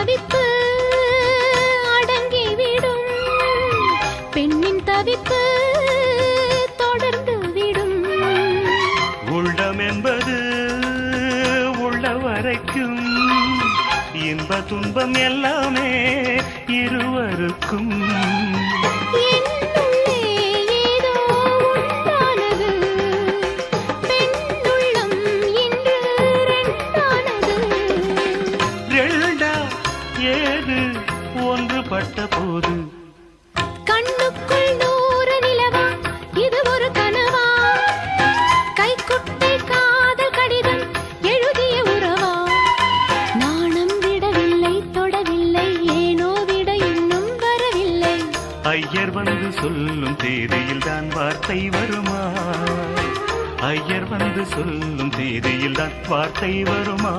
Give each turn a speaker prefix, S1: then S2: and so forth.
S1: தவிப்பு அடங்கிவிடும், பெண்ணின் தவிப்பு தொடர்ந்து விடும்.
S2: உள்ளம் என்பது உள்ள வரைக்கும் இன்ப துன்பம் எல்லாமே இருவருக்கும்.
S1: என்னுள்ளே ஏதோ உண்டானது, பெண்ணுள்ளம் இன்று ரெண்டானது.
S2: ரெண்டா ஏது ஒன்றுபட்ட போது
S1: கண்ணுக்குள் 100 நிலவா, இது ஒரு கனவா? கைக்குட்டை காதல் கடிதம் எழுதிய உறவா? நாணம் விடவில்லை, தொடவில்லை, ஏனோ விட இன்னும் வரவில்லை.
S2: ஐயர் வந்து சொல்லும் தேதியில் தான் வார்த்தை வருமா? ஐயர் வந்து சொல்லும் தேதியில் தான் வார்த்தை வருமா?